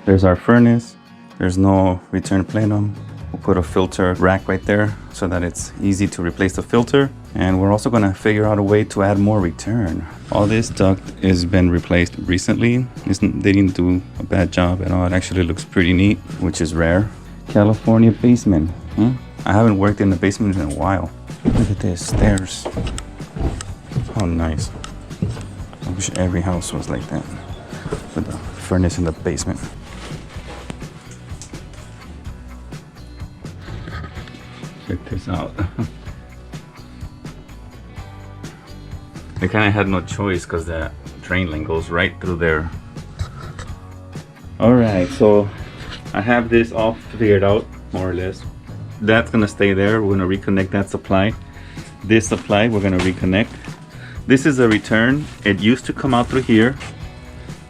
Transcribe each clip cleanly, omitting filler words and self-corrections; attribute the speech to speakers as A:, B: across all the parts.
A: There's our furnace. There's no return plenum. We'll put a filter rack right there so that it's easy to replace the filter. And we're also gonna figure out a way to add more return. All this duct has been replaced recently. They didn't do a bad job at all. It actually looks pretty neat, which is rare. California basement. I haven't worked in the basement in a while. Look at this, stairs. How nice. I wish every house was like that, with the furnace in the basement. Check this out. They kind of had no choice because the drain line goes right through there. Alright, so I have this all figured out, more or less. That's gonna stay there. We're gonna reconnect that supply. This supply we're gonna reconnect. This is a return. It used to come out through here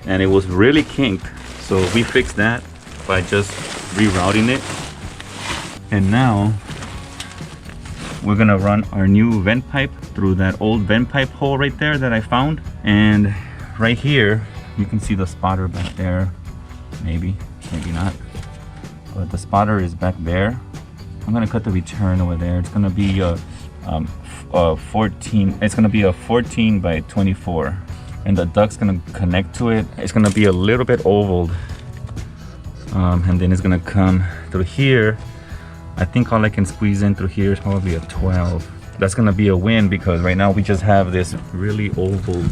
A: and it was really kinked. So we fixed that by just rerouting it. And now we're gonna run our new vent pipe through that old vent pipe hole right there that I found. And right here, you can see the spotter back there. Maybe not. But the spotter is back there. I'm gonna cut the return over there. It's gonna be a 14. It's gonna be a 14 by 24, and the duct's gonna connect to it. It's gonna be a little bit ovaled, and then it's gonna come through here. I think all I can squeeze in through here is probably a 12. That's gonna be a win because right now we just have this really ovaled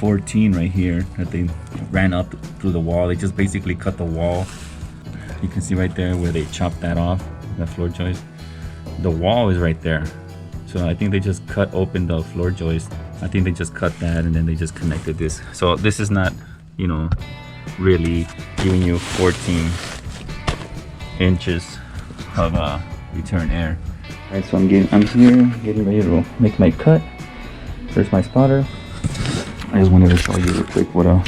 A: 14 right here that they ran up through the wall. They just basically cut the wall. You can see right there where they chopped that off, that floor joist. The wall is right there. So I think they just cut open the floor joist. I think they just cut that and then they just connected this. So this is not, you know, really giving you 14 inches of return air. Alright, so I'm here getting ready to make my cut. There's my spotter. I just wanted to show you real quick what a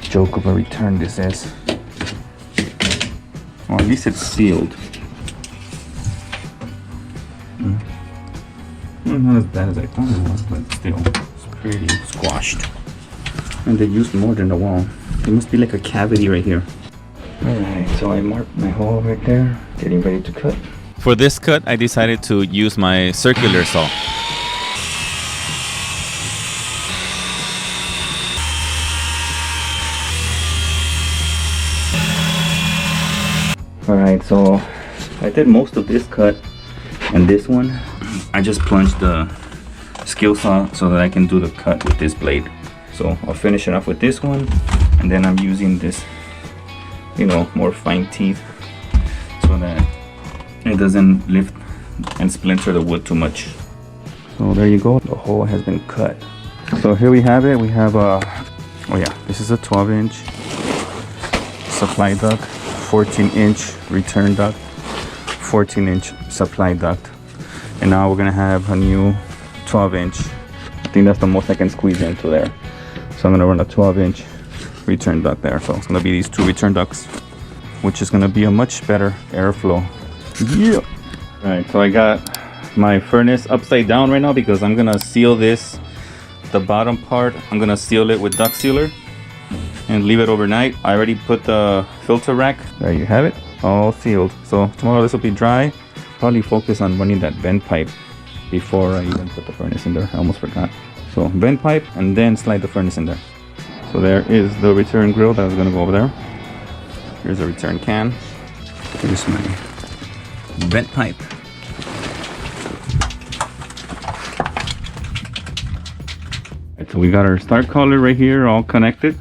A: joke of a return this is. Well, at least it's sealed. Not as bad as I thought it was, but still, it's pretty squashed. And they used more than the wall. There must be like a cavity right here. Alright, so I marked my hole right there, getting ready to cut. For this cut, I decided to use my circular saw. Alright, so I did most of this cut and this one. I just plunged the skill saw so that I can do the cut with this blade. So I'll finish it off with this one, and then I'm using this, you know, more fine teeth so that it doesn't lift and splinter the wood too much. So there you go, the hole has been cut. So here we have it. We have a, oh yeah, this is a 12-inch supply duct, 14-inch return duct, 14-inch supply duct. And now we're gonna have a new 12-inch. I think that's the most I can squeeze into there. So I'm gonna run a 12-inch return duct there. So it's gonna be these two return ducts, which is gonna be a much better airflow. Yeah. All right, so I got my furnace upside down right now because I'm gonna seal this, the bottom part. I'm gonna seal it with duct sealer and leave it overnight. I already put the filter rack. There you have it, all sealed. So tomorrow this will be dry. Probably focus on running that vent pipe before I even put the furnace in there. I almost forgot. So vent pipe and then slide the furnace in there. So there is the return grill that was gonna go over there. Here's a return can. Here's my vent pipe. Right, so we got our start collar right here all connected.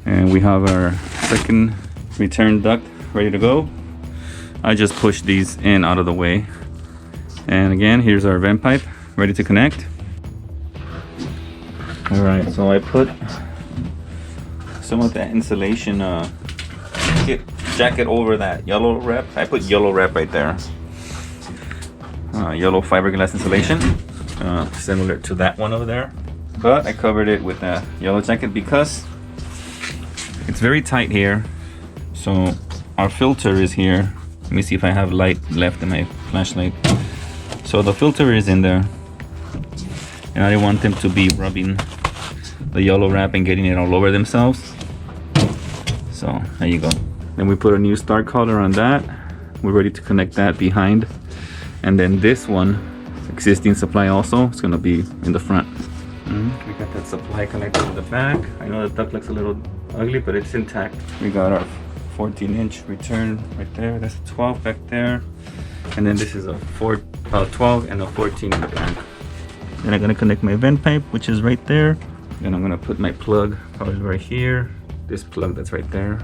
A: And we have our second return duct ready to go. I just pushed these in out of the way. And again, here's our vent pipe ready to connect. All right, so I put some of that insulation jacket over that yellow wrap. I put yellow wrap right there. Yellow fiberglass insulation, similar to that one over there. But I covered it with a yellow jacket because it's very tight here. So our filter is here. Let me see if I have light left in my flashlight. So the filter is in there, and I didn't want them to be rubbing the yellow wrap and getting it all over themselves. So So there you go. Then we put a new start color on that. We're ready to connect that behind. And then this one, existing supply also, it's gonna be in the front. We got that supply connected in the back. I know the duct looks a little ugly, but it's intact. We got our 14-inch return right there. That's a 12 back there. And then this is a 12 and a 14 in the back. Then I'm gonna connect my vent pipe, which is right there. Then I'm gonna put my plug probably right here. This plug that's right there.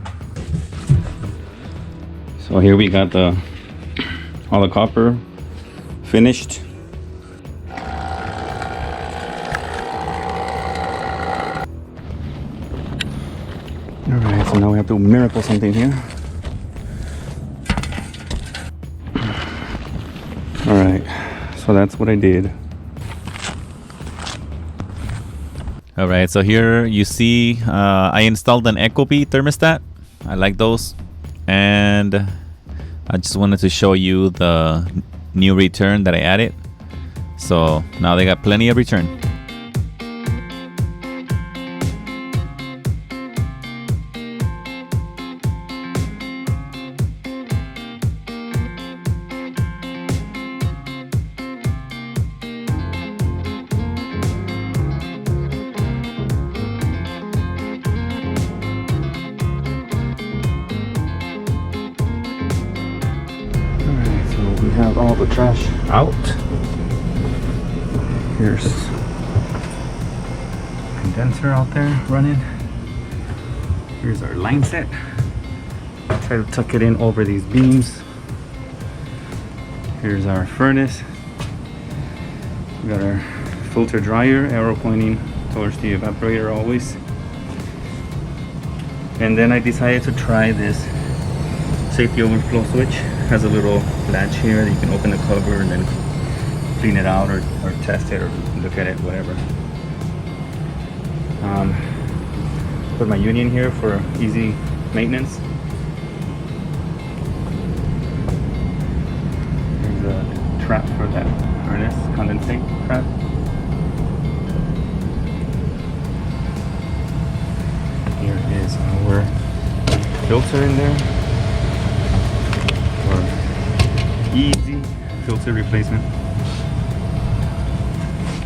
A: So here we got all the copper finished. Alright, so now we have to miracle something here. Alright, so that's what I did.
B: Alright, so here you see I installed an Ecobee thermostat. I like those. And I just wanted to show you the new return that I added. So now they got plenty of return.
A: We have all the trash out. Here's condenser out there running. Here's our line set. I'll try to tuck it in over these beams. Here's our furnace. We got our filter dryer, arrow pointing towards the evaporator always. And then I decided to try this safety overflow switch. Has a little latch here that you can open the cover and then clean it out or test it or look at it, whatever. Put my union here for easy maintenance. There's a trap for that furnace, condensate trap. Here is our filter in there. Easy filter replacement.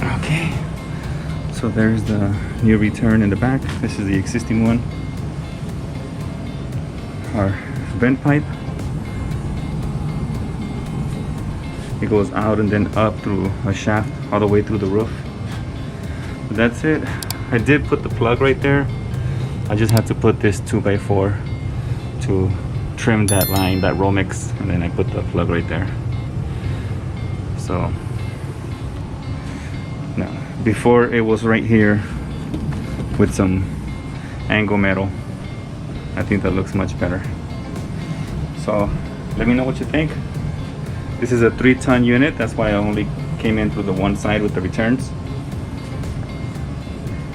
A: Okay, so there's the new return in the back. This is the existing one. Our vent pipe, it goes out and then up through a shaft all the way through the roof. But that's it. I did put the plug right there. I just had to put this 2x4 to trim that line, that Romex, and then I put the plug right there. So now, before it was right here with some angle metal. I think that looks much better. So let me know what you think. This is a 3-ton unit, that's why I only came in through the one side with the returns.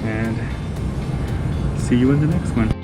A: And see you in the next one.